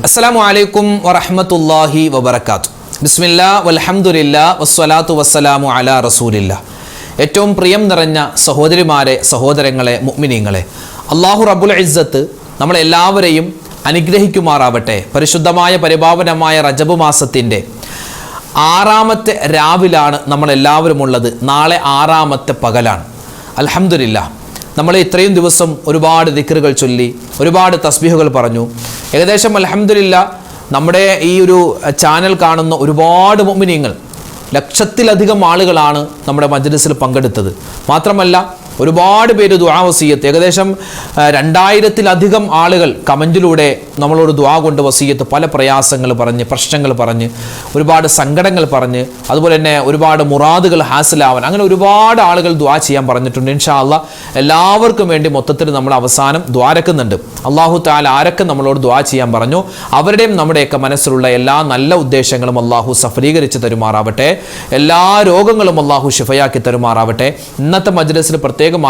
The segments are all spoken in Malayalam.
അസ്സലാമു അലൈക്കും വറഹ്മത്തുള്ളാഹി വബറകാതുഹു. ബിസ്മില്ലാ വൽഹംദുലില്ലാ വസ്സലാത്തു വസ്സലാമു അലാ റസൂലില്ലാ. ഏറ്റവും പ്രിയം നിറഞ്ഞ സഹോദരിമാരെ, സഹോദരങ്ങളെ, മുഅ്മിനീങ്ങളെ, അല്ലാഹു റബ്ബുൽ ഇസ്സത്ത് നമ്മളെല്ലാവരെയും അനുഗ്രഹിക്കുമാറാവട്ടെ. പരിശുദ്ധമായ പരിപാവനമായ റജബ് മാസത്തിൻ്റെ 6ാമത്തെ രാവിലാണ് നമ്മളെല്ലാവരും ഉള്ളത്. നാളെ 6ാമത്തെ പകലാണ്. അൽഹംദുലില്ലാ, നമ്മൾ ഇത്രയും ദിവസം ഒരുപാട് ദിക്റുകൾ ചൊല്ലി, ഒരുപാട് തസ്ബീഹുകൾ പറഞ്ഞു. ഏകദേശം അൽഹംദുലില്ലാ നമ്മുടെ ഈ ഒരു ചാനൽ കാണുന്ന ഒരുപാട് മുഅ്മിനീങ്ങൾ, ലക്ഷത്തിലധികം ആളുകളാണ് നമ്മുടെ മജ്‌ലിസിൽ പങ്കെടുത്തത്. മാത്രമല്ല ഒരുപാട് പേര് ദുആ വസിയത്ത്, ഏകദേശം 2000-ത്തിലധികം ആളുകൾ കമൻറ്റിലൂടെ നമ്മളോട് ദുആ കൊണ്ട് വസിയത്ത്, പല പ്രയാസങ്ങൾ പറഞ്ഞ്, പ്രശ്നങ്ങൾ പറഞ്ഞ്, ഒരുപാട് സങ്കടങ്ങൾ പറഞ്ഞ്, അതുപോലെ തന്നെ ഒരുപാട് മുറാദുകൾ ഹാസിലാവാൻ, അങ്ങനെ ഒരുപാട് ആളുകൾ ദുആ ചെയ്യാൻ പറഞ്ഞിട്ടുണ്ട്. ഇൻഷാ അല്ലാഹ് എല്ലാവർക്കും വേണ്ടി മൊത്തത്തിൽ നമ്മൾ അവസാനം ദ്വാരക്കുന്നുണ്ട്. അല്ലാഹു തആല ആരൊക്കെ നമ്മളോട് ദുആ ചെയ്യാൻ പറഞ്ഞു അവരുടെയും നമ്മുടെയൊക്കെ മനസ്സിലുള്ള എല്ലാ നല്ല ഉദ്ദേശങ്ങളും അല്ലാഹു സഫലീകരിച്ച് തരുമാറാവട്ടെ. എല്ലാ രോഗങ്ങളും അല്ലാഹു ശിഫയാക്കി തരുമാറാവട്ടെ. ഇന്നത്തെ മജ്‌ലിസിൽ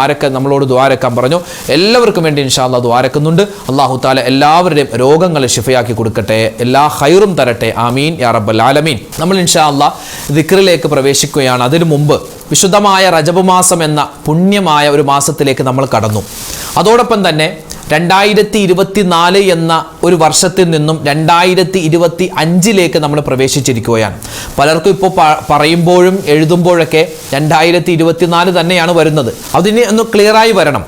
ആരൊക്കെ നമ്മളോട് ദ്വാരക്കാൻ പറഞ്ഞു എല്ലാവർക്കും വേണ്ടി ഇൻഷാ അല്ലാഹ് ദ്വാരക്കുന്നുണ്ട്. അല്ലാഹു തആല എല്ലാവരുടെയും രോഗങ്ങൾ ശിഫയാക്കി കൊടുക്കട്ടെ, എല്ലാ ഖൈറും തരട്ടെ. ആമീൻ യാ റബ്ബൽ ആലമീൻ. നമ്മൾ ഇൻഷാ അല്ലാഹ് ദിക്റിലേക്ക് പ്രവേശിക്കുകയാണ്. അതിനു മുമ്പ് വിശുദ്ധമായ റജബ് മാസം എന്ന പുണ്യമായ ഒരു മാസത്തിലേക്ക് നമ്മൾ കടന്നു. അതോടൊപ്പം തന്നെ 2024 എന്ന ഒരു വർഷത്തിൽ നിന്നും 2025 നമ്മൾ പ്രവേശിച്ചിരിക്കുകയാണ്. പലർക്കും ഇപ്പോൾ പറയുമ്പോഴും എഴുതുമ്പോഴൊക്കെ 2024 തന്നെയാണ് വരുന്നത്. അതിന് ഒന്ന് ക്ലിയറായി വരണം.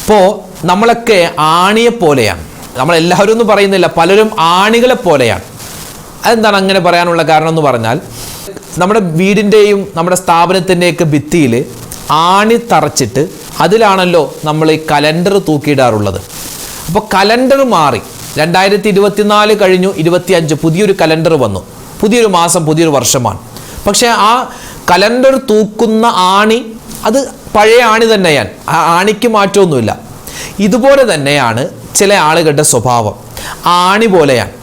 ഇപ്പോൾ നമ്മളൊക്കെ ആണിയെ പോലെയാണ്. നമ്മളെല്ലാവരും ഒന്നും പറയുന്നില്ല, പലരും ആണികളെ പോലെയാണ്. അതെന്താണ് അങ്ങനെ പറയാനുള്ള കാരണം എന്ന് പറഞ്ഞാൽ, നമ്മുടെ വീടിൻ്റെയും നമ്മുടെ സ്ഥാപനത്തിൻ്റെയൊക്കെ ഭിത്തിയിൽ ആണി തറച്ചിട്ട് അതിലാണല്ലോ നമ്മൾ ഈ കലണ്ടർ തൂക്കിയിടാറുള്ളത്. അപ്പോൾ കലണ്ടർ മാറി, 2024 കഴിഞ്ഞു, 25 പുതിയൊരു കലണ്ടർ വന്നു. പുതിയൊരു മാസം, പുതിയൊരു വർഷമാണ്. പക്ഷേ ആ കലണ്ടർ തൂക്കുന്ന ആണി അത് പഴയ ആണി തന്നെയാണ്, ആ ആണിക്ക് മാറ്റമൊന്നുമില്ല. ഇതുപോലെ തന്നെയാണ് ചില ആളുകളുടെ സ്വഭാവം, ആണി പോലെയാണ്.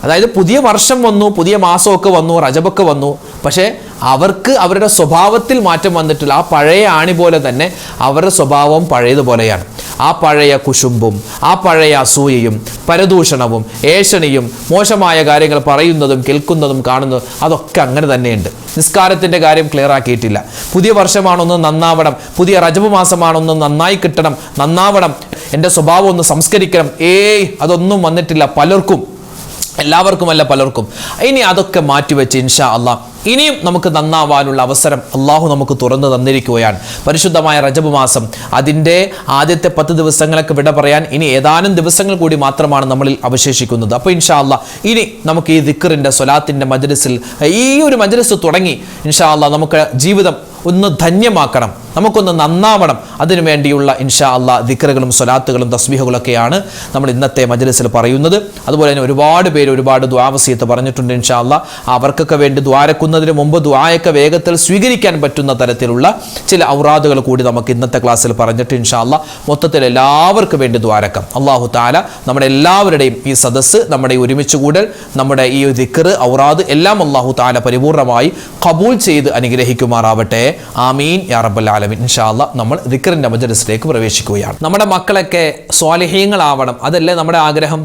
അതായത് പുതിയ വർഷം വന്നു, പുതിയ മാസമൊക്കെ വന്നു, റജബൊക്കെ വന്നു, പക്ഷേ അവർക്ക് അവരുടെ സ്വഭാവത്തിൽ മാറ്റം വന്നിട്ടില്ല. ആ പഴയ ആണി പോലെ തന്നെ അവരുടെ സ്വഭാവം പഴയതുപോലെയാണ്. ആ പഴയ കുശുമ്പും, ആ പഴയ അസൂയയും, പരദൂഷണവും, ഏഷണിയും, മോശമായ കാര്യങ്ങൾ പറയുന്നതും കേൾക്കുന്നതും കാണുന്നതും അതൊക്കെ അങ്ങനെ തന്നെയുണ്ട്. നിസ്കാരത്തിൻ്റെ കാര്യം ക്ലിയർ ആക്കിയിട്ടില്ല. പുതിയ വർഷമാണൊന്ന് നന്നാവണം, പുതിയ റജബ് മാസമാണൊന്ന് നന്നായി കിട്ടണം, നന്നാവണം, എൻ്റെ സ്വഭാവം ഒന്ന് സംസ്കരിക്കണം, അതൊന്നും വന്നിട്ടില്ല പലർക്കും. എല്ലാവർക്കുമല്ല, പലർക്കും. ഇനി അതൊക്കെ മാറ്റിവെച്ച് ഇൻഷാ അല്ലാഹ് ഇനിയും നമുക്ക് നന്നാവാനുള്ള അവസരം അള്ളാഹു നമുക്ക് തുറന്നു തന്നിരിക്കുകയാണ്. പരിശുദ്ധമായ റജബ് മാസം അതിൻ്റെ ആദ്യത്തെ 10 ദിവസങ്ങളൊക്കെ വിട പറയാൻ ഇനി ഏതാനും ദിവസങ്ങൾ കൂടി മാത്രമാണ് നമ്മളിൽ അവശേഷിക്കുന്നത്. അപ്പോൾ ഇൻഷാ അല്ലാഹ് ഇനി നമുക്ക് ഈ ദിക്റിൻ്റെ സ്വലാത്തിൻ്റെ മജ്‌ലിസിൽ ഈ ഒരു മജ്‌ലിസ് തുടങ്ങി ഇൻഷാ അല്ലാഹ് നമുക്ക് ജീവിതം ഒന്ന് ധന്യമാക്കണം, നമുക്കൊന്ന് നന്നാവണം. അതിനു വേണ്ടിയുള്ള ഇൻഷാ അല്ലാഹ് ദിക്റുകളും സ്വലാത്തുകളും തസ്ബീഹുകളൊക്കെയാണ് നമ്മൾ ഇന്നത്തെ മജ്‌ലിസിൽ പറയുന്നത്. അതുപോലെ തന്നെ ഒരുപാട് പേര് ഒരുപാട് ദുആ വസിയത്ത് പറഞ്ഞിട്ടുണ്ട്. ഇൻഷാ അല്ലാഹ് അവർക്കൊക്കെ വേണ്ടി ദ്വാരക്കുന്നതിന് മുമ്പ് ദുആയൊക്കെ വേഗത്തിൽ സ്വീകരിക്കാൻ പറ്റുന്ന തരത്തിലുള്ള ചില ഔറാദുകൾ കൂടി നമുക്ക് ഇന്നത്തെ ക്ലാസ്സിൽ പറഞ്ഞിട്ട് ഇൻഷാ അല്ലാഹ് മൊത്തത്തിൽ എല്ലാവർക്കും വേണ്ടി ദ്വാരക്കാം. അല്ലാഹു തആല നമ്മുടെ എല്ലാവരുടെയും ഈ സദസ്സ്, നമ്മുടെ ഈ ഒരുമിച്ച് കൂടൽ, നമ്മുടെ ഈ ദിക്റ്, ഔറാദ് എല്ലാം അല്ലാഹു തആല പരിപൂർണമായി ഖബൂൽ ചെയ്ത് അനുഗ്രഹിക്കുമാറാവട്ടെ. ആമീൻ യാ റബ്ബൽ ആലമീൻ. ഇൻഷാ അല്ലാഹ് നമ്മൾ ദിക്റിന്റെ മജ്‌ലിസിലേക്ക് പ്രവേശിക്കുകയാണ്. നമ്മുടെ മക്കളൊക്കെ സ്വാലിഹീങ്ങളാവണം, അതല്ലേ നമ്മുടെ ആഗ്രഹം.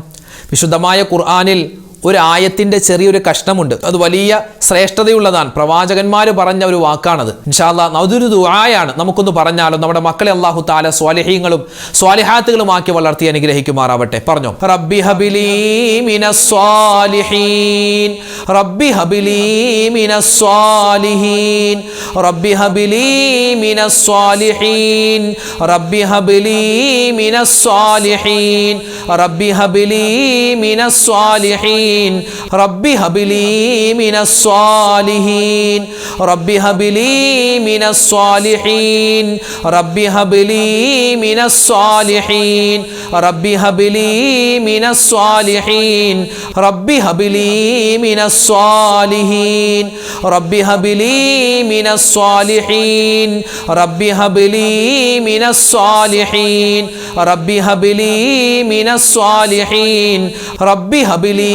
വിശുദ്ധമായ ഖുർആനിൽ ഒരു ആയത്തിൻ്റെ ചെറിയൊരു കഷ്ണമുണ്ട്, അത് വലിയ ശ്രേഷ്ഠതയുള്ളതാണ്. പ്രവാചകന്മാർ പറഞ്ഞ ഒരു വാക്കാണത്. ഇൻഷാ അല്ലാഹ് അതൊരു ദുആയാണ്. നമുക്കൊന്ന് പറഞ്ഞാലോ, നമ്മുടെ മക്കളെ അല്ലാഹു തആല സ്വാലിഹീങ്ങളും സ്വാലിഹാത്തുകളും ആക്കി വളർത്തി അനുഗ്രഹിക്കുമാറാവട്ടെ. പറഞ്ഞോ, റബ്ബി ഹബിലി മിനസ് സ്വാലിഹീൻ, റബ്ബി ഹബിലി മിനസ് സ്വാലിഹീൻ, റബ്ബി ഹബിലി മിനസ് സ്വാലിഹീൻ, റബ്ബി ഹബിലി മിനസ് സ്വാലിഹീൻ, റബ്ബി ഹബിലി മിനസ് സ്വാലിഹീൻ, റബ്ബി ഹബിലി മിനസ് സ്വാലിഹീൻ, റബ്ബി ഹബിലി മിനസ് സ്വാലിഹീൻ, റബ്ബി ഹബിലി മിനസ് സ്വാലിഹീൻ, റബ്ബി ഹബിലി മിനസ് സ്വാലിഹീൻ, റബ്ബി ഹബിലി മിനസ് സ്വാലിഹീൻ, റബ്ബി ഹബിലി മിനസ് സ്വാലിഹീൻ, റബ്ബി ഹബിലി മിനസ് സ്വാലിഹീൻ, റബ്ബി ഹബിലി മിനസ് സ്വാലിഹീൻ, റബ്ബി ഹബിലി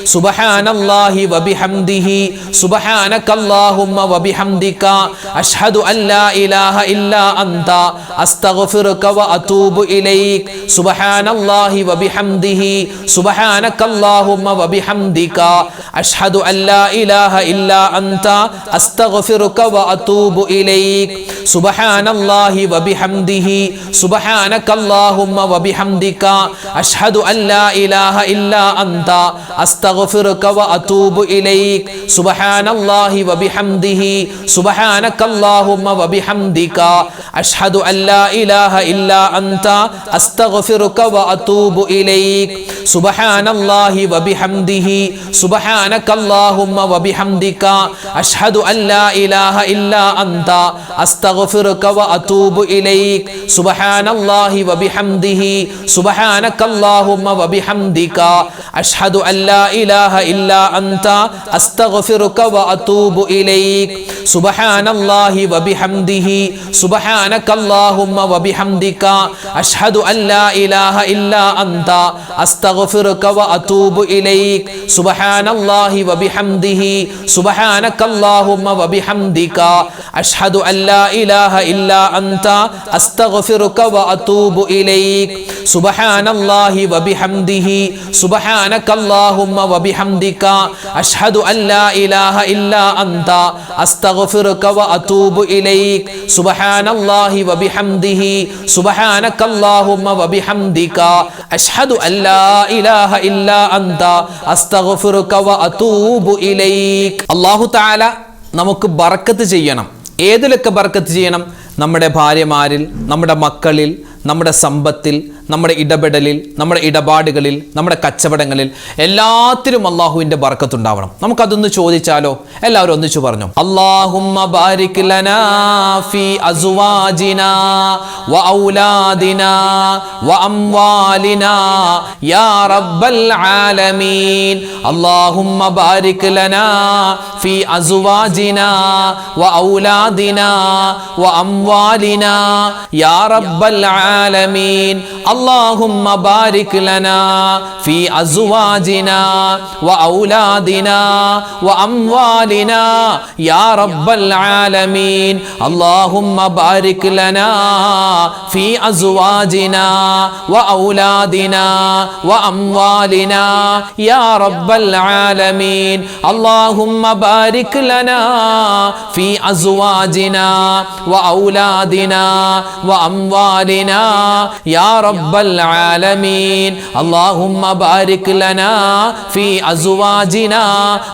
സുബ്ഹാനല്ലാഹി വബിഹംദിഹി സുബ്ഹാനകല്ലാഹുമ്മ വബിഹംദിക അഷ്ഹദു അല്ലാ ഇലാഹ ഇല്ലാ അൻത അസ്തഗ്ഫിറുക വഅതൂബു ഇലൈക് സുബ്ഹാനല്ലാഹി വബിഹംദിഹി സുബ്ഹാനകല്ലാഹുമ്മ വബിഹംദിക അഷ്ഹദു അല്ലാ ഇലാഹ ഇല്ലാ അൻത അസ്തഗ്ഫിറുക വഅതൂബു ഇലൈക് സുബ്ഹാനല്ലാഹി വബിഹംദിഹി സുബ്ഹാനകല്ലാഹുമ്മ വബിഹംദിക അഷ്ഹദു അല്ലാ ഇലാഹ ഇല്ലാ അൻത അസ്തഗ്ഫിറുക വഅതൂബു ഇലൈക് സുബ്ഹാനല്ലാഹി വബിഹംദിഹി സുബ്ഹാനകല്ലാഹുമ്മ വബിഹംദിക അഷ്ഹദു അല്ലാ ഇലാഹ ഇല്ലാ അൻത അസ്തഗ്ഫിറുക വഅതൂബു ഇലൈക് സുബ്ഹാനല്ലാഹി വബിഹംദിഹി സുബ്ഹാനകല്ലാഹുമ്മ വബിഹംദിക അഷ്ഹദു അല്ലാ ഇലാഹ ഇല്ലാ അൻത അസ്തഗ്ഫിറുക വഅതൂബു ഇലൈക് സുബ്ഹാനല്ലാഹി വബിഹംദിഹി സുബ്ഹാനകല്ലാഹുമ്മ വബിഹംദിക അഷ്ഹദു അല്ലാ ഇലാഹ ഇല്ലാ അൻത അസ്തഗ്ഫിറുക വഅതൂബു ഇലൈക് സുബ്ഹാനല്ലാഹി വബിഹംദിഹി സുബ്ഹാനകല്ലാഹുമ്മ വബിഹംദിക അഷ്ഹദു അല്ലാ ഇലാഹ ഇല്ലാ അൻത അസ്തഗ്ഫിറുക വഅതൂബു ഇലൈക് സുബ്ഹാനല്ലാഹി വബിഹംദിഹി സുബ്ഹാനകല്ലാഹുമ്മ വബിഹംദിക അഷ്ഹദു അല്ലാ ഇലാഹ ഇല്ലാ അൻത അസ്തഗ്ഫിറുക വഅതൂബു ഇലൈക് സുബ്ഹാനല്ലാഹി വബിഹംദിഹി സുബ്ഹാനകല്ലാഹുമ്മ വബിഹംദിക അഷ്ഹദു അല്ലാ ഇലാഹ ഇല്ലാ അൻത അസ്തഗ്ഫിറുക വഅതൂബു ഇലൈക് സുബ്ഹാനല്ലാഹി വബിഹംദിഹി സുബ്ഹാനകല്ലാഹുമ്മ വബിഹംദിക അഷ്ഹദു അല്ലാ ഇലാഹ ഇല്ലാ അൻത അസ്തഗ്ഫിറുക വഅതൂബു ഇലൈക്. അല്ലാഹു തആല നമുക്ക് ബർക്കത്ത് ചെയ്യണം. ഏതിലൊക്കെ ബർക്കത്ത് ചെയ്യണം? നമ്മുടെ ഭാര്യമാരിൽ, നമ്മുടെ മക്കളിൽ, നമ്മുടെ സമ്പത്തിൽ, നമ്മുടെ ഇടപെടലിൽ, നമ്മുടെ ഇടപാടുകളിൽ, നമ്മുടെ കച്ചവടങ്ങളിൽ, എല്ലാത്തിലും അള്ളാഹുവിൻ്റെ ബർക്കത്തുണ്ടാവണം. നമുക്കതൊന്ന് ചോദിച്ചാലോ? എല്ലാവരും ഒന്നിച്ചു പറഞ്ഞു, അല്ലാഹുമ്മ ബാരിക് ലനാ ഫീ അസ്വാജിനാ വ ഔലാദിനാ വ അംവാലിനാ യാ റബ്ബൽ ആലമീൻ. അല്ലാഹുമ്മ ബാരിക് ലനാ ഫീ അസ്വാജിനാ വ ഔലാദിനാ വ അംവാലിനാ യാ റബ്ബൽ ആലമീൻ. اللهم بارك لنا في أزواجنا وأولادنا وأموالنا يا رب العالمين. اللهم بارك لنا في أزواجنا وأولادنا وأموالنا يا رب العالمين. اللهم بارك لنا في أزواجنا وأولادنا وأموالنا يا رب العالمين. اللهم بارك لنا في أزواجنا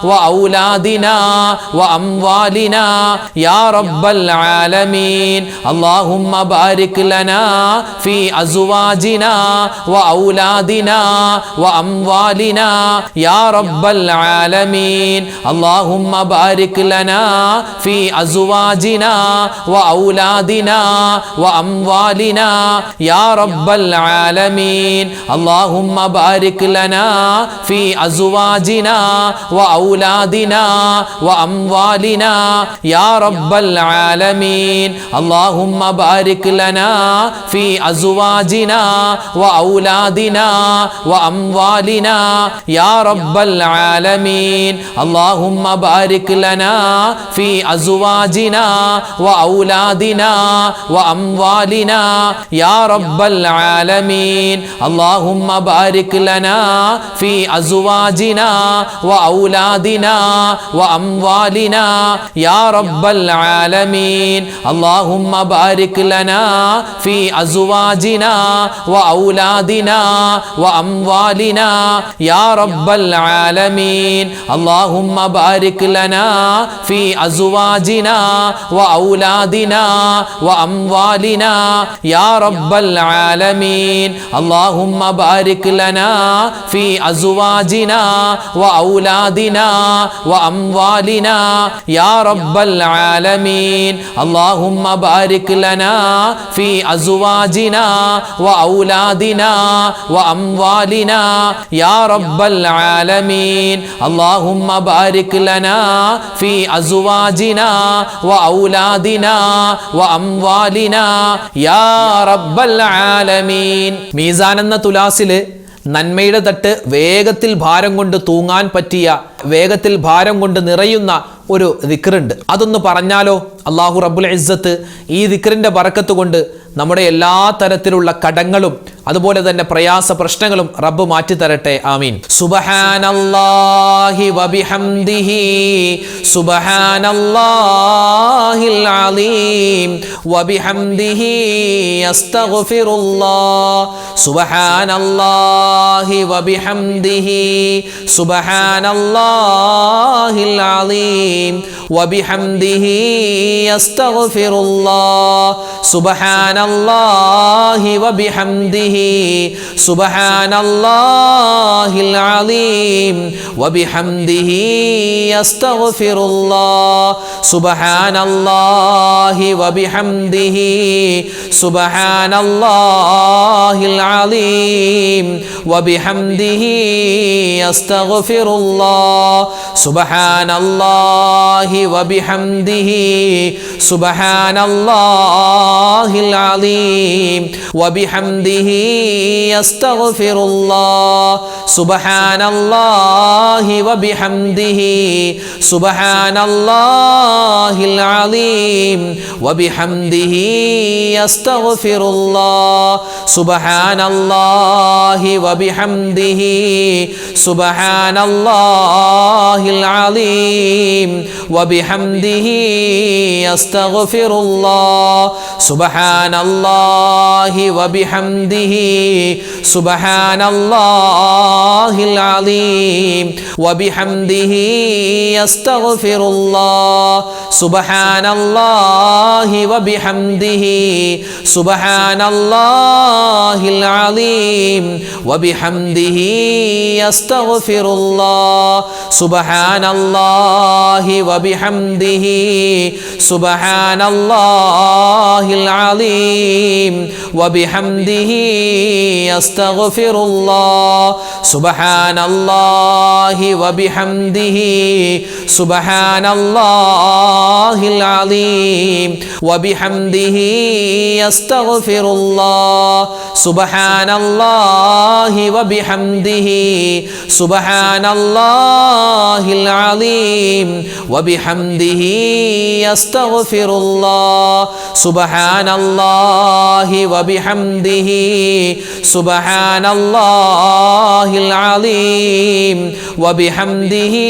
وأولادنا وأموالنا يا رب العالمين. اللهم بارك لنا في أزواجنا وأولادنا وأموالنا يا رب العالمين. اللهم بارك لنا في أزواجنا وأولادنا وأموالنا يا رب العالمين. اللهم بارك لنا في أزواجنا وأولادنا وأموالنا يا رب العالمين. اللهم بارك لنا في أزواجنا وأولادنا وأموالنا يا رب العالمين. اللهم بارك لنا في أزواجنا وأولادنا وأموالنا يا رب العالمين. اللهم بارك لنا في أزواجنا وأولادنا وأموالنا يا رب العالمين. اللهم بارك لنا في أزواجنا وأولادنا وأموالنا يا رب العالمين. اللهم بارك لنا في أزواجنا وأولادنا وأموالنا يا رب العالمين. اللهم بارك لنا في أزواجنا وأولادنا وأموالنا يا رب العالمين. اللهم بارك لنا في أزواجنا وأولادنا وأموالنا يا رب العالمين. اللهم بارك لنا في أزواجنا وأولادنا وأموالنا يا رب العالمين. മീസാൻ എന്ന തുലാസില് നന്മയുടെ തട്ട് വേഗത്തിൽ ഭാരം കൊണ്ട് തൂങ്ങാൻ പറ്റിയ, വേഗത്തിൽ ഭാരം കൊണ്ട് നിറയുന്ന ഒരു ദിക്റുണ്ട്. അതൊന്ന് പറഞ്ഞാലോ? അല്ലാഹു റബ്ബുൽ ഇസ്സത്ത് ഈ ദിക്റിന്റെ ബറക്കത്ത് കൊണ്ട് നമ്മുടെ എല്ലാ തരത്തിലുള്ള കടങ്ങളും അതുപോലെ തന്നെ പ്രയാസ പ്രശ്നങ്ങളും റബ്ബ് മാറ്റി തരട്ടെ. ആമീൻ. സുബ്ഹാനല്ലാഹി വബിഹംദിഹി സുബ്ഹാനല്ലാഹിൽ അലീം വബിഹംദിഹി അസ്തഗ്ഫിറുല്ലാഹ് സുബ്ഹാനല്ലാഹി വബിഹംദിഹി സുബ്ഹാനല്ലാഹിൽ അലീം വബിഹംദിഹി അസ്തഗ്ഫിറുല്ലാഹ് സുബ്ഹാനല്ലാഹി വബിഹംദിഹി സുബ്ഹാനല്ലാഹിൽ അലീം വബിഹംദിഹി അസ്തഗ്ഫിറുല്ലാഹ് സുബ്ഹാനല്ലാഹി വബിഹംദിഹി സുബ്ഹാനല്ലാഹിൽ അലീം വബിഹംദിഹി അസ്തഗ്ഫിറുല്ലാഹ് സുബ്ഹാനല്ലാഹി വബിഹംദിഹി സുബ്ഹാനല്ലാഹിൽ അലീം വബിഹംദിഹി അസ്തഗ്ഫിറുല്ലാഹ് സുബ്ഹാനല്ലാഹി വബിഹംദിഹി സുബ്ഹാനല്ലാഹിൽ അലീം വബിഹംദിഹി അസ്തഗ്ഫിറുല്ലാഹ് സുബ്ഹാനല്ലാഹി വബിഹംദിഹി സുബ്ഹാനല്ലാഹിൽ അലീം വബിഹംദിഹി അസ്തഗ്ഫിറുല്ലാഹ് സുബ്ഹാനല്ലാഹി വബിഹംദിഹി സുബ്ഹാനല്ലാഹിൽ അലീം വബിഹംദിഹി അസ്തഗ്ഫിറുല്ലാഹ് സുബ്ഹാനല്ലാഹി വബിഹംദിഹി സുബ്ഹാനല്ലാഹിൽ അലീം വബിഹംദിഹി അസ്തഗ്ഫിറുല്ലാഹ് സുബ്ഹാനല്ലാഹി വബിഹംദിഹി സുബ്ഹാനല്ലാഹിൽ അലീം വബിഹംദിഹി അസ്തഗ്ഫിറുല്ലാഹ് സുബ്ഹാനല്ലാഹി വബിഹംദിഹി സുബ്ഹാനല്ലാഹിൽ അലീം വബിഹംദിഹി അസ്തഗ്ഫിറുല്ലാഹ് സുബ്ഹാനല്ലാഹി വബിഹംദിഹി സുബ്ഹാനല്ലാഹിൽ അലീം വബിഹംദിഹി അസ്തഗ്ഫിറുല്ലാഹ് സുബ്ഹാനല്ലാഹി വബിഹംദിഹി സുബ്ഹാനല്ലാഹിൽ അലീം വബിഹംദിഹി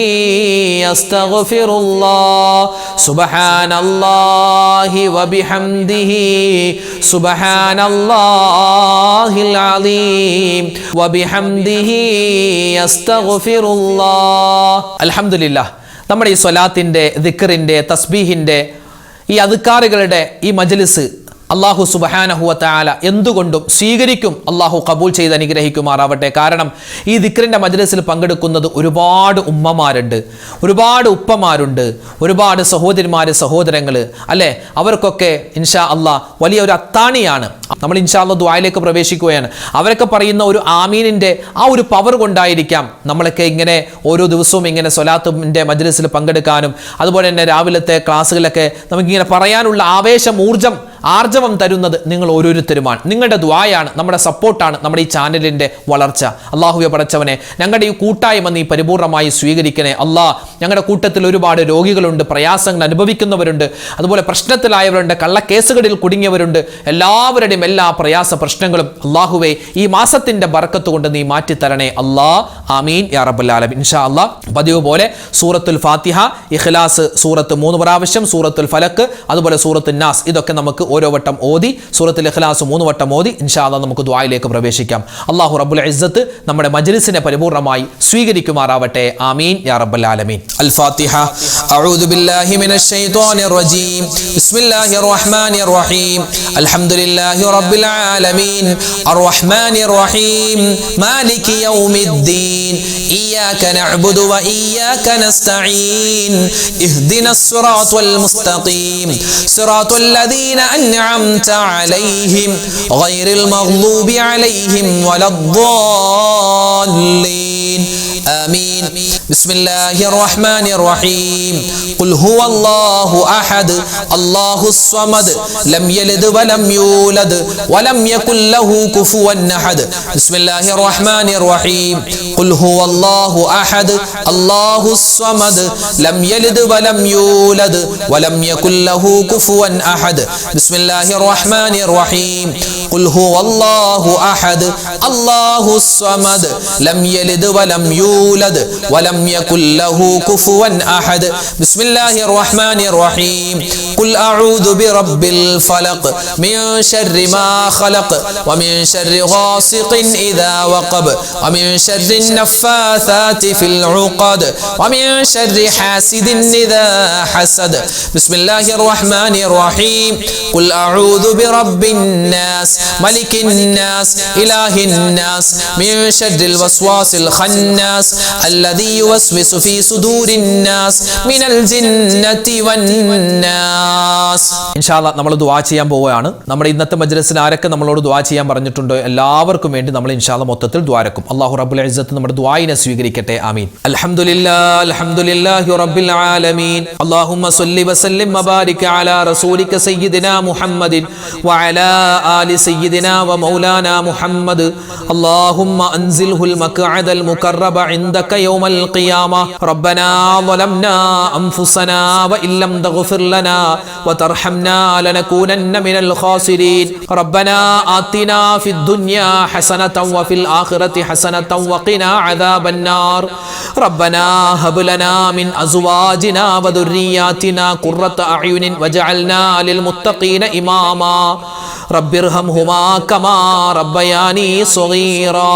അസ്തഗ്ഫിറുല്ലാഹ് സുബ്ഹാനല്ലാഹി വബിഹംദിഹി സുബ്ഹാനല്ലാഹിൽ അലീം വബിഹംദിഹി അസ്തഗ്ഫിറുല്ലാഹ്. അൽഹംദുലില്ലാഹ്, നമ്മുടെ ഈ സ്വലാത്തിൻ്റെ, ദിക്റിൻ്റെ, തസ്ബീഹിൻ്റെ, ഈ അദ്കാറുകളുടെ ഈ മജ്ലിസ് അള്ളാഹു സുബ്ഹാനഹു വ തആല എന്തുകൊണ്ടും സ്വീകരിക്കും. അള്ളാഹു കബൂൽ ചെയ്ത് അനുഗ്രഹിക്കുമാറാവട്ടെ. കാരണം ഈ ദിക്റിൻ്റെ മജ്ലിസിൽ പങ്കെടുക്കുന്നത് ഒരുപാട് ഉമ്മമാരുണ്ട്, ഒരുപാട് ഉപ്പമാരുണ്ട്, ഒരുപാട് സഹോദരിമാർ, സഹോദരങ്ങൾ, അല്ലേ? അവർക്കൊക്കെ ഇൻഷാ അള്ളാഹ് വലിയ ഒരു അത്താണിയാണ്. നമ്മൾ ഇൻഷാ അള്ളാഹ് ദുആയിലേക്ക് പ്രവേശിക്കുകയാണ്. അവരൊക്കെ പറയുന്ന ഒരു ആമീനിൻ്റെ ആ ഒരു പവർ കൊണ്ടായിരിക്കാം നമ്മളൊക്കെ ഇങ്ങനെ ഓരോ ദിവസവും ഇങ്ങനെ സ്വലാത്തിൻ്റെ മജ്ലിസിൽ പങ്കെടുക്കാനും അതുപോലെ തന്നെ രാവിലത്തെ ക്ലാസ്സുകളൊക്കെ നമുക്കിങ്ങനെ പറയാനുള്ള ആവേശം, ആർജവം തരുന്നത് നിങ്ങൾ ഓരോരുത്തരുമാണ്. നിങ്ങളുടെ ദുആയാണ്, നമ്മുടെ സപ്പോർട്ടാണ് നമ്മുടെ ഈ ചാനലിൻ്റെ വളർച്ച. അള്ളാഹുവെ പടച്ചവനെ, ഞങ്ങളുടെ ഈ കൂട്ടായ്മ നീ പരിപൂർണമായി സ്വീകരിക്കണേ. അള്ളാഹ്, ഞങ്ങളുടെ കൂട്ടത്തിൽ ഒരുപാട് രോഗികളുണ്ട്, പ്രയാസങ്ങൾ അനുഭവിക്കുന്നവരുണ്ട്, അതുപോലെ പ്രശ്നത്തിലായവരുണ്ട്, കള്ളക്കേസുകളിൽ കുടുങ്ങിയവരുണ്ട്. എല്ലാവരുടെയും എല്ലാ പ്രയാസ പ്രശ്നങ്ങളും അള്ളാഹുവെ ഈ മാസത്തിൻ്റെ ബർക്കത്ത് കൊണ്ട് നീ മാറ്റിത്തരണേ അള്ളാഹ്. ആമീൻ യാ റബ്ബൽ ആലമീൻ. ഇൻഷാ അള്ളാഹ് പതിവ് പോലെ സൂറത്തുൽ ഫാത്തിഹ, ഇഖ്ലാസ് സൂറത്ത് 3 പ്രാവശ്യം, സൂറത്തുൽ ഫലക്ക്, അതുപോലെ സൂറത്തുൽ നാസ്, ഇതൊക്കെ നമുക്ക് ഓരോ വട്ടം ഓതി, സൂറത്തുൽ ഇഖ്ലാസ് 3 വട്ടം ഓതി ഇൻഷാ അല്ലാഹ് നമുക്ക് ദുആയിലേക്ക് പ്രവേശിക്കാം. അല്ലാഹു റബ്ബുൽ ഇസ്സത്ത് നമ്മുടെ മജ്ലിസിനെ പരിപൂർണമായി സ്വീകരിക്കുമാറാവട്ടെ. ആമീൻ യാ റബ്ബൽ ആലമീൻ. അൽ ഫാത്തിഹ. അഊദു ബില്ലാഹി മിനശ് ശൈത്വാനിർ റജീം. ബിസ്മില്ലാഹിർ റഹ്മാനിർ റഹീം. അൽഹംദുലില്ലാഹി റബ്ബിൽ ആലമീൻ. അർറഹ്മാനിർ റഹീം. മാലികി യൗമിദ്ദീൻ. ഇയ്യാക നഅ്ബുദു വ ഇയ്യാക നസ്തഈൻ. ഇഹ്ദിനസ് സിറാത്തൽ മുസ്തഖീം. സിറാത്തൽ ലദീന أنعمت عليهم غير المغضوب عليهم ولا الضالين آمين. ബിസ്മില്ലാഹിർ റഹ്മാനിർ റഹീം. ഖുൽ ഹുവല്ലാഹു അഹദ് അല്ലാഹുസ് സ്വമദ് ലം യലിദ് വലം യൂലദ് വലം യകുൽ ലഹു കുഫുവൻ അഹദ്. ബിസ്മില്ലാഹിർ റഹ്മാനിർ റഹീം. ഖുൽ ഹുവല്ലാഹു അഹദ് അല്ലാഹുസ് സ്വമദ് ലം യലിദ് വലം യൂലദ് വലം യകുൽ ലഹു കുഫുവൻ അഹദ്. ബിസ്മില്ലാഹിർ റഹ്മാനിർ റഹീം. ഖുൽ ഹുവല്ലാഹു അഹദ് അല്ലാഹുസ് സ്വമദ് ലം യലിദ് വലം യൂലദ് വലം يكن له كفوا أحد. بسم الله الرحمن الرحيم. قل أعوذ برب الفلق من شر ما خلق ومن شر غاسق إذا وقب ومن شر النفاثات في العقد ومن شر حاسد إذا حسد. بسم الله الرحمن الرحيم. قل أعوذ برب الناس ملك الناس إله الناس من شر الوسواس الخناس الذي يوسوس في صدور الناس من الجنة والناس. ഇൻഷാല്ലാ നമ്മൾ ദുആ ചെയ്യാൻ പോവുകയാണ്. നമ്മുടെ ഇന്നത്തെ മജ്ലിസിൽ ആരൊക്കെ നമ്മളോട് ദുആ ചെയ്യാൻ പറഞ്ഞിട്ടുണ്ടോ എല്ലാവർക്കും വേണ്ടി നമ്മൾ ഇൻഷാല്ലാ മൊത്തത്തിൽ ദുആരക്കും. അല്ലാഹു റബ്ബുൽ ഇസ്സത്ത് നമ്മുടെ ദുആയിനെ സ്വീകരിക്കട്ടെ. ആമീൻ. അൽഹംദുലില്ലാഹി റബ്ബിൽ ആലമീൻ. അല്ലാഹുമ്മ സ്വല്ലി വസല്ലിം വബാരിക് അലാ റസൂലിക സയ്യിദിനാ മുഹമ്മദിൻ വഅലാ ആലി സയ്യിദിനാ വമൗലാനാ മുഹമ്മദ്. അല്ലാഹുമ്മ അൻസിൽഹുൽ മഖ്അദൽ മുഖറബ ഇൻദക യൗമൽ ഖിയാമ. റബ്ബനാ ളലംനാ അൻഫുസനാ വഇല്ലം തഗ്ഫിർ ലനാ വതർഹംനാ ലനകൂനന്ന മിനൽ ഖാസിരീൻ. റബ്ബനാ ആതിനാ ഫിദ് ദുനിയാ ഹസനതൻ വഫിൽ ആഖിറതി ഹസനതൻ വഖിനാ അദാബൻ നാർ. റബ്ബനാ ഹബ് ലനാ മിൻ അസ്വാജിനാ വദുർരിയാതിനാ ഖുർറത അഅ്യുനിൻ വജഅൽനാ ലിൽ മുത്തഖീന ഇമാമാ. റബ്ബിർഹംഹുമാ കമാ റബ്ബയാനി സ്വഗീറാ.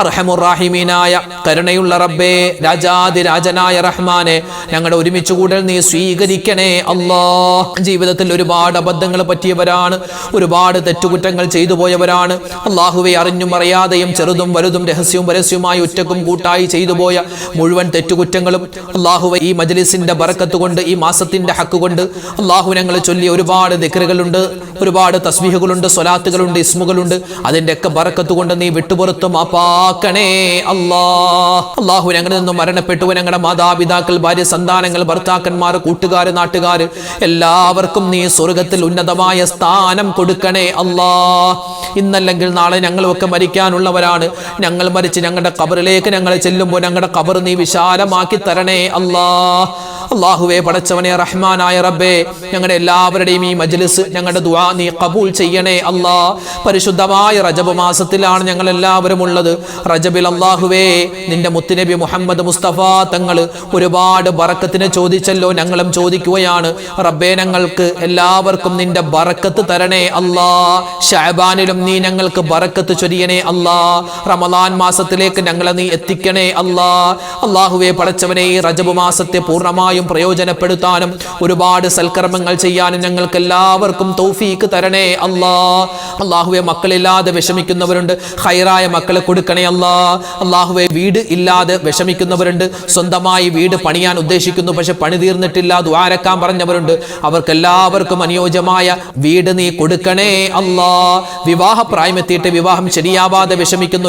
അർഹമുർ റഹീമീനായ കരുണയുള്ള റബ്ബേ, രാജാതിരാജനായ റഹ്മാനെ, ഞങ്ങളുടെ ഒരുമിച്ച് കൂടൽ നീ സ്വീകരിക്കണേ അല്ലാഹ്. ജീവിതത്തിൽ ഒരുപാട് അബദ്ധങ്ങൾ പറ്റിയവരാണ്, ഒരുപാട് തെറ്റുകുറ്റങ്ങൾ ചെയ്തു പോയവരാണ്. അല്ലാഹുവേ, അറിഞ്ഞും അറിയാതെയും ചെറുതും വലുതും രഹസ്യവും പരസ്യവുമായി ഒറ്റക്കും കൂട്ടായി ചെയ്തു പോയ മുഴുവൻ തെറ്റുകുറ്റങ്ങളും അല്ലാഹുവേ ഈ മജ്ലിസിന്റെ ബറക്കത്ത് കൊണ്ട്, ഈ മാസത്തിന്റെ ഹക്ക് കൊണ്ട് അല്ലാഹു ഞങ്ങൾ ചൊല്ലിയ ഒരുപാട് ദിക്റുകളുണ്ട്, ഒരുപാട് തസ്ബീഹുകളുണ്ട്, സ്വലാത്തുകളുണ്ട്, ഇസ്മുകളുണ്ട്. അതിന്റെയൊക്കെ ബറക്കത്ത് കൊണ്ട് നീ വിട്ടുപുറത്ത് മാപ്പാക്കണേ അല്ലാഹ്. അല്ലാഹു ഞങ്ങളിൽ നിന്നും മരണപ്പെട്ടു ഞങ്ങളുടെ മാതാപിതാക്കൾ, ഭാര്യ, സന്താനങ്ങൾ, ഭർത്താക്കന്മാർ, കൂട്ടുകാർ, നാട്ടുകാർ എല്ലാവർക്കും നീ സ്വർഗത്തിൽ ഉന്നതമായ സ്ഥാനം കൊടുക്കണേ അല്ലാഹ്. ഇന്നല്ലെങ്കിൽ നാളെ ഞങ്ങളുമൊക്കെ മരിക്കാനുള്ളവരാണ്. ഞങ്ങൾ മരിച്ച് ഞങ്ങളുടെ ഖബറിലേക്ക് ഞങ്ങൾ ചെല്ലുമ്പോൾ ഞങ്ങളുടെ ഖബർ നീ വിശാലമാക്കി തരണേ അല്ലാഹ്. അല്ലാഹുവേ, പടച്ചവനെ, റഹ്മാനായ റബ്ബേ, ഞങ്ങളുടെ എല്ലാവരുടെയും ഈ മജ്ലിസ്, ഞങ്ങളുടെ ദുആ നീ ഖബൂൽ ചെയ്യണേ അല്ലാഹ്. പരിശുദ്ധമായ റജബ് മാസത്തിലാണ് ഞങ്ങൾ എല്ലാവരും ഉള്ളത്. റജബിൽ അല്ലാഹുവേ, നിന്റെ മുത്തുനബി മുഹമ്മദ് മുസ്തഫ തങ്ങൾ ഒരുപാട് ബറക്കത്തിനെ ചോദിച്ചല്ലോ, ഞങ്ങളും ചോദിക്കുകയാണ് റബ്ബേ. ഞങ്ങൾക്ക് എല്ലാവർക്കും നിന്റെ ബറക്കത്ത് തരണേ അല്ലാഹ്. ശഅബാനിലും നീ ഞങ്ങൾക്ക് ബറക്കത്ത് ചൊരിയണേ അല്ലാഹ്. റമളാൻ മാസത്തിലേക്ക് ഞങ്ങളെ നീ എത്തിക്കണേ അല്ലാഹ്. അല്ലാഹുവേ, പടച്ചവനെ, ഈ റജബ് മാസത്തെ പൂർണ്ണമായും പ്രയോജനപ്പെടുത്താനും ഒരുപാട് സൽക്കർമ്മങ്ങൾ ചെയ്യാനും ഞങ്ങൾക്ക് എല്ലാവർക്കും തൗഫീക്ക് തരണേ അല്ലാഹ്. അല്ലാഹുവേ, മക്കളില്ലാതെ വിഷമിക്കുന്നവരുണ്ട്, ഖൈറായ മക്കളെ കൊടുക്കണേ അല്ലാഹ്. അല്ലാഹുവേ, വീട് ഇല്ലാതെ വിഷമിക്കുന്നവരുണ്ട്, സ്വന്തമായി വീട് പണിയാൻ ഉദ്ദേശിക്കുന്നു, പക്ഷെ പണി തീർന്നിട്ടില്ല, ദ്വാരക്കാൻ പറഞ്ഞവരുണ്ട്. അവർക്കെല്ലാവർക്കും അനുയോജ്യമായ വീട് നീ കൊടുക്കണേ അല്ലാഹ്. വിവാഹപ്രായമെത്തിയിട്ട് വിവാഹം ശരിയാവാതെ വിഷമിക്കുന്ന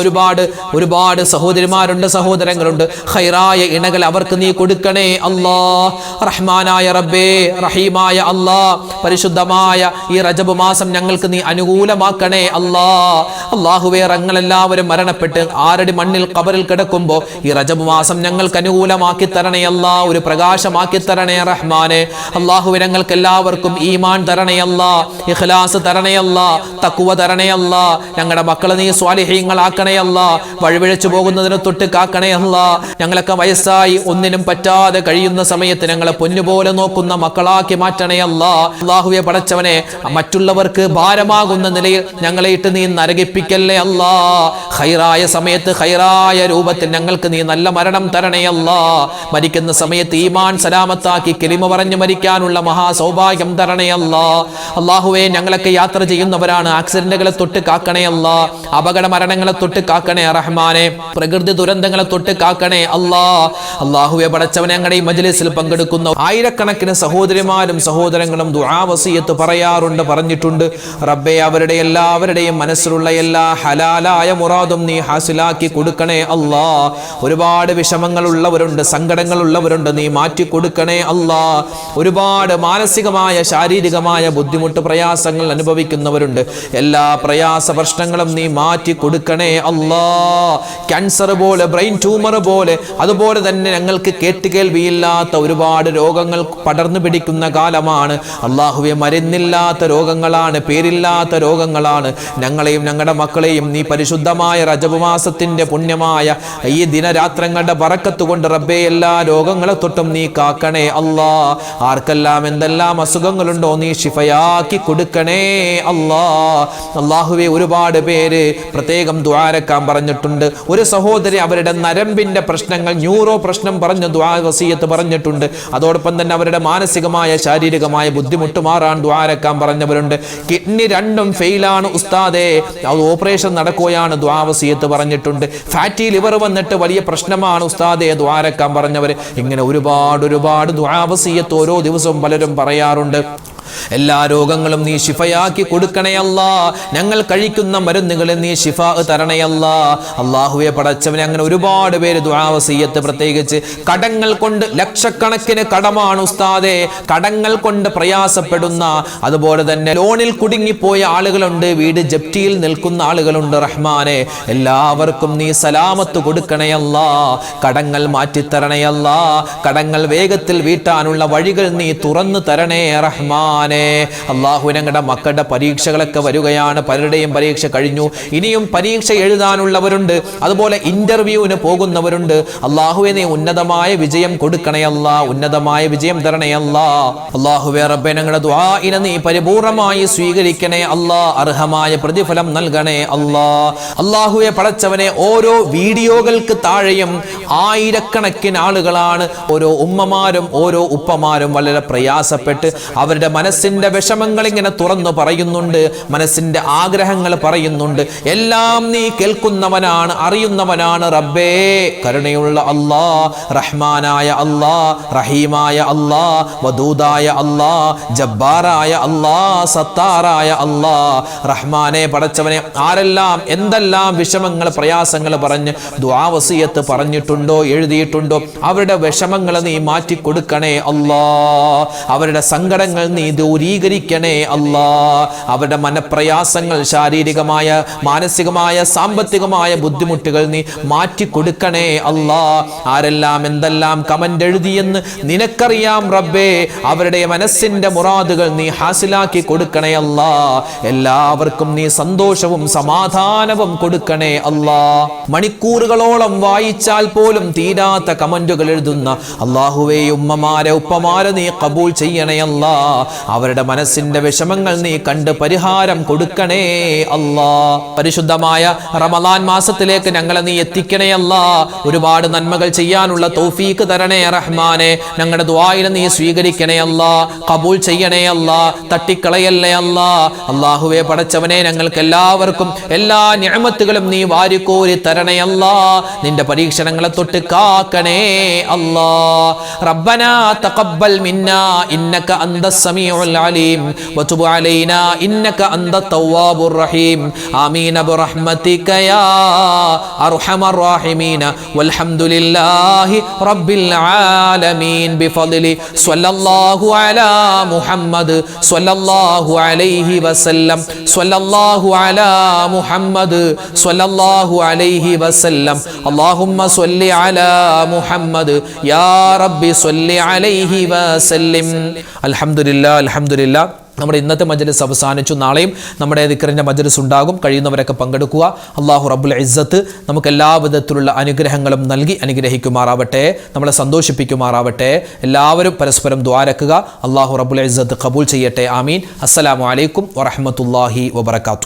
ഒരുപാട് സഹോദരിമാരുണ്ട്, സഹോദരങ്ങളുണ്ട്. ഖൈറായ ഇണകൾ അവർക്ക് നീ കൊടുക്കണേ അല്ലാഹ്. റഹ്മാനായ റബ്ബേ, റഹീമായ അല്ലാഹ്, പരിശുദ്ധമായ ഈ റജബ് മാസം ഞങ്ങൾക്ക് നീ അനുകൂലമാക്കണേ അല്ലാഹ്. അല്ലാഹുവേ, ഞങ്ങളെല്ലാവരും മരണപ്പെട്ട് ആരടി മണ്ണിൽ ഖബറിൽ കിടക്കുമ്പോൾ ഈ റജബ് മാസം ഞങ്ങൾക്ക് അനുകൂലമാക്കി തരണേ അല്ലാഹ്. ഒരു പ്രകാശമാക്കി തരണേ റഹ്മാനെ. അല്ലാഹുവേ, ഞങ്ങൾക്ക് എല്ലാവർക്കും ഈമാൻ തരണേ അല്ലാഹ്, ഇഖ്ലാസ് തരണേ അല്ലാഹ്, തഖ്വ തരണേ അല്ലാഹ്. ഞങ്ങളുടെ മക്കളെ നീ സ്വാലിഹീങ്ങളാക്കണേ അല്ലാഹ്. വഴിപിഴച്ചു പോകുന്നതിനെ തൊട്ട് കാക്കണേ അല്ലാഹ്. ഞങ്ങളൊക്കെ വയസ്സായി ഒന്നിനും പറ്റാതെ കഴിയുന്ന സമയത്ത് ഞങ്ങളെ പൊന്നുപോലെ നോക്കുന്ന മക്കളാക്കി മാറ്റണേ അല്ലാഹ്. അല്ലാഹുവേ, പടച്ചവനെ, മറ്റുള്ളവർക്ക് ഭാരമാകുന്ന നിലയിൽ ഞങ്ങളെ ഇട്ട് നീ നരകിപ്പിക്കല്ലേ അല്ലാഹ്. ഖൈറായ സമയത്ത് ഖൈറായ രൂപത്തിൽ ഞങ്ങൾക്ക് നീ നല്ല മരണം തരണേ അല്ലാഹ്. മരിക്കുന്ന സമയത്ത് ഈമാൻ സലാമത്താക്കി കലിമ പറഞ്ഞു മരിക്കാനുള്ള മഹാസൗഭാഗ്യം തരണേ അല്ലാഹ്. അല്ലാഹുവേ, ഞങ്ങളൊക്കെ യാത്ര ചെയ്യുന്നവരാണ്, ആക്സിഡന്റുകളെ തൊട്ട് കാക്കണേ അല്ലാഹ്. അപകട മരണങ്ങളെ തൊട്ട് കാക്കണേ റഹ്മാനെ. പ്രകൃതി ദുരന്തങ്ങളെ തൊട്ട് കാക്കണേ അല്ലാഹ്. അല്ലാഹുവേ, പടച്ചവനെ, ഞങ്ങളുടെ ഈ മജ്ലിസിൽ പങ്കെടുക്കുന്ന ആയിരക്കണക്കിന് സഹോദരിമാരും സഹോദരങ്ങളും ദുആ വസിയത്ത് പറയാറുണ്ട്, പറഞ്ഞിട്ടുണ്ട്. റബ്ബേ, അവരുടെ എല്ലാവരുടെയും മനസ്സിലുള്ള എല്ലാ ഹലാലായ മുറാദും നീ ഹാസിലാക്കി കൊടുക്കണേ അല്ലാ. ഒരുപാട് വിഷമങ്ങളുള്ളവരുണ്ട്, സങ്കടങ്ങളുള്ളവരുണ്ട്, നീ മാറ്റി കൊടുക്കണേ അല്ലാ. ഒരുപാട് മാനസികമായ ശാരീരികമായ ബുദ്ധിമുട്ട് പ്രയാസങ്ങൾ അനുഭവിക്കുന്നവരുണ്ട്. എല്ലാ പ്രയാസ പ്രശ്നങ്ങളും നീ മാറ്റി കൊടുക്കണേ അല്ലാ. ക്യാൻസർ പോലെ, ബ്രെയിൻ ട്യൂമർ പോലെ, അതുപോലെ തന്നെ ഞങ്ങൾക്ക് കേട്ടുകേൾവിയില്ലാത്ത ഒരുപാട് രോഗങ്ങൾ പടർന്നു പിടിക്കുന്ന കാലമാണ് അല്ലാഹുവേ. മരുന്നില്ലാത്ത രോഗങ്ങളാണ്, പേരില്ലാത്ത രോഗങ്ങളാണ്. ഞങ്ങളെയും ഞങ്ങളുടെ മക്കളെയും നീ പരിശുദ്ധമായ റജബ് മാസത്തിന്റെ പുണ്യമായ ഈ ദിനരാത്രങ്ങളുടെ ബറക്കത്ത് കൊണ്ട് റബ്ബേ എല്ലാ രോഗങ്ങളെ തൊട്ടും നീ കാക്കണേ അല്ലാ. ആർക്കെല്ലാം എന്തെല്ലാം അസുഖങ്ങളുണ്ടോ നീ ശിഫയാക്കി കൊടുക്കണേ അല്ലാ. അല്ലാഹുവേ, ഒരുപാട് പേര് പ്രത്യേകം ദുആരക്കാൻ പറഞ്ഞിട്ടുണ്ട്. ഒരു സഹോദരി അവരുടെ നരമ്പിന്റെ പ്രശ്നങ്ങൾ, ന്യൂറോ പ്രശ്നം പറഞ്ഞ് ദുആ വസിയത്ത് പറഞ്ഞിട്ടുണ്ട്. അതോടൊപ്പം തന്നെ അവരുടെ മാനസികമായ ശാരീരികമായ ബുദ്ധിമുട്ട് മാറാൻ ദുആരക്കാൻ പറഞ്ഞവരുണ്ട്. കിഡ്നി രണ്ടും ഫെയിലാണ് ഉസ്താദേ, അത് ഓപ്പറേഷൻ നടക്കുകയാണ്, ദുആ വസിയത്ത് പറഞ്ഞിട്ടുണ്ട്. ഫാറ്റി ലിവർ വന്നിട്ട് വലിയ പ്രശ്നമാണ് ഉസ്താദേ, ദുആരക്കാൻ പറഞ്ഞവർ. ഇങ്ങനെ ഒരുപാട് ദുആ വസിയത്ത് ഓരോ ദിവസവും പലരും പറയാറുണ്ട്. എല്ലാ രോഗങ്ങളും നീ ശിഫയാക്കി കൊടുക്കണേ അല്ലാ. ഞങ്ങൾ കഴിക്കുന്ന മരുന്നുകളിൽ നീ ശിഫ തരണേ അല്ലാ. അല്ലാഹുവേ പടച്ചവനെ, അങ്ങനെ ഒരുപാട് പേര് ദുആ വസിയത്ത്, പ്രത്യേകിച്ച് കടങ്ങൾ കൊണ്ട് ലക്ഷക്കണക്കിന് കടമാണ് ഉസ്താദേ, കടങ്ങൾ കൊണ്ട് പ്രയാസപ്പെടുന്ന, അതുപോലെ തന്നെ ലോണിൽ കുടുങ്ങിപ്പോയ ആളുകളുണ്ട്, വീട് ജപ്തിയിൽ നിൽക്കുന്ന ആളുകളുണ്ട്. റഹ്മാനെ, എല്ലാവർക്കും നീ സലാമത്ത് കൊടുക്കണേ അല്ലാ. കടങ്ങൾ മാറ്റിത്തരണേ അല്ലാ. കടങ്ങൾ വേഗത്തിൽ വീട്ടാനുള്ള വഴികൾ നീ തുറന്നു തരണേ റഹ്മാൻ. അല്ലാഹു, ഞങ്ങളുടെ മക്കളുടെ പരീക്ഷകളൊക്കെ വരികയാണ്. പലരുടെയും പരീക്ഷ കഴിഞ്ഞു, ഇനിയും പരീക്ഷ എഴുതാനുള്ളവരുണ്ട്, അതുപോലെ ഇന്റർവ്യൂവിന് പോകുന്നവരുണ്ട്. അല്ലാഹുവേ, നീ ഉന്നതമായ വിജയം കൊടുക്കണേ അല്ലാ, ഉന്നതമായ വിജയം തരണേ അല്ലാ. അല്ലാഹുവേ റബ്ബേ, ഞങ്ങളുടെ ദുആഇനെ നീ പരിപൂർണമായി സ്വീകരിക്കണേ അല്ലാ. അർഹമായ പ്രതിഫലം നൽകണേ അല്ലാ. അല്ലാഹുവേ പടച്ചവനെ, ഓരോ വീഡിയോകൾക്ക് താഴെയും ആയിരക്കണക്കിന് ആളുകളാണ്, ഓരോ ഉമ്മമാരും ഓരോ ഉപ്പമാരും വളരെ പ്രയാസപ്പെട്ട് അവരുടെ മനസ്സിന്റെ വിഷമങ്ങൾ ഇങ്ങനെ തുറന്നു പറയുന്നുണ്ട്, മനസ്സിന്റെ ആഗ്രഹങ്ങൾ പറയുന്നുണ്ട്. എല്ലാം നീ കേൾക്കുന്നവനാണ്, അറിയുന്നവനാണ് റബ്ബേ. കരുണയുള്ള അല്ലാ, റഹ്മാനായ അല്ലാ, റഹീമായ അല്ലാ, വദൂദായ അല്ലാ, ജബ്ബാറായ അല്ലാ, സത്താറായ അല്ലാ. റഹ്മാനെ പടച്ചവനെ, ആരെല്ലാം എന്തെല്ലാം വിഷമങ്ങൾ പ്രയാസങ്ങൾ പറഞ്ഞ് ദുആ വസിയത്ത് പറഞ്ഞിട്ടുണ്ടോ, എഴുതിയിട്ടുണ്ടോ, അവരുടെ വിഷമങ്ങൾ നീ മാറ്റി കൊടുക്കണേ അല്ലാ. അവരുടെ സങ്കടങ്ങൾ നീ ദൂരീകരിക്കണേ അല്ലാ. അവരുടെ മനപ്രയാസങ്ങൾ, ശാരീരികമായ മാനസികമായ സാമ്പത്തികമായ ബുദ്ധിമുട്ടുകൾ നീ മാറ്റി കൊടുക്കണേ അല്ലാ. ആരെല്ലാം എന്തെല്ലാം കമന്റ് എഴുതിയെന്ന് നിനക്കറിയാം റബ്ബേ. അവരുടെ മനസ്സിന്റെ മുറാദുകൾ നീ ഹാസിലാക്കി കൊടുക്കണേ അല്ലാ. എല്ലാവർക്കും നീ സന്തോഷവും സമാധാനവും കൊടുക്കണേ അല്ലാ. മണിക്കൂറുകളോളം വായിച്ചാൽ പോലും തീരാത്ത കമന്റുകൾ എഴുതുന്ന അല്ലാഹുവേ, ഉമ്മമാരെ ഉപ്പമാരെ നീ ഖബൂൽ ചെയ്യണേ അല്ലാ. അവരുടെ മനസ്സിന്റെ വിഷമങ്ങൾ നീ കണ്ട് പരിഹാരം കൊടുക്കണേ അല്ലാ. പരിശുദ്ധമായ റമളാൻ മാസത്തിലേക്ക് ഞങ്ങളെ നീ എത്തിക്കണേ അല്ലാ. ഒരുപാട് നന്മകൾ ചെയ്യാനുള്ള തൗഫീക്ക് തരണേ റഹ്മാനെ. ഞങ്ങളുടെ ദുആഇനെ നീ സ്വീകരിക്കണേ അല്ലാ, ഖബൂൽ ചെയ്യണേ അല്ലാ, തട്ടിക്കളയല്ലേ അല്ലാ. അല്ലാഹുവേ പടച്ചവനെ, ഞങ്ങൾക്ക് എല്ലാവർക്കും എല്ലാ നിഅമത്തുകളും നീ വാരിക്കോരി തരണേ അല്ലാ. നിന്റെ പരീക്ഷണങ്ങളെ തൊട്ട് കാക്കണേ അല്ലാ. റബ്ബനാ തഖബ്ബൽ മിന്നാ ഇന്നക അന്തസ് സമീഉൽ അലീം വതുബ് അലൈനാ ഇന്നക അന്തത് തവ്വാബുർ റഹീം. ആമീൻ ബിറഹ്മതിക യാ അർഹമർ റഹീമീൻ. വൽഹംദുലില്ലാഹി റബ്ബിൽ ആലമീൻ. ബിഫദ്ലി സ്വല്ലല്ലാഹു അലാ മുഹമ്മദ് സ്വല്ലല്ലാഹു അലൈഹി വസല്ലം. സ്വല്ലല്ലാഹു അലാ മുഹമ്മദ് സ്വല്ലല്ലാഹു അലൈഹി വസല്ലം. അല്ലാഹുമ്മ സ്വല്ലി അലാ മുഹമ്മദ് യാ റബ്ബി സ്വല്ലി അലൈഹി വസല്ലം. അൽഹംദുലില്ലാഹ്, അൽഹംദുലില്ലാഹ്. നമ്മുടെ ഇന്നത്തെ മജ്ലിസ് അവസാനിച്ചു. നാളെയും നമ്മുടെ ദിക്റിന്റെ മജ്ലിസ് ഉണ്ടാകും. കഴിയുന്നവരൊക്കെ പങ്കെടുക്കുക. അല്ലാഹു റബ്ബുൽ ഇസ്സത്ത് നമുക്ക് എല്ലാ വിധത്തിലുള്ള അനുഗ്രഹങ്ങളും നൽകി അനുഗ്രഹിക്കുമാറാവട്ടെ, നമ്മളെ സന്തോഷിപ്പിക്കുമാറാവട്ടെ. എല്ലാവരും പരസ്പരം ദുആരക്കുക. അല്ലാഹു റബ്ബുൽ ഇസ്സത്ത് ഖബൂൽ ചെയ്യട്ടെ. ആമീൻ. അസ്സലാമു അലൈക്കും വറഹ്മത്തുള്ളാഹി വബറകാതുഹു.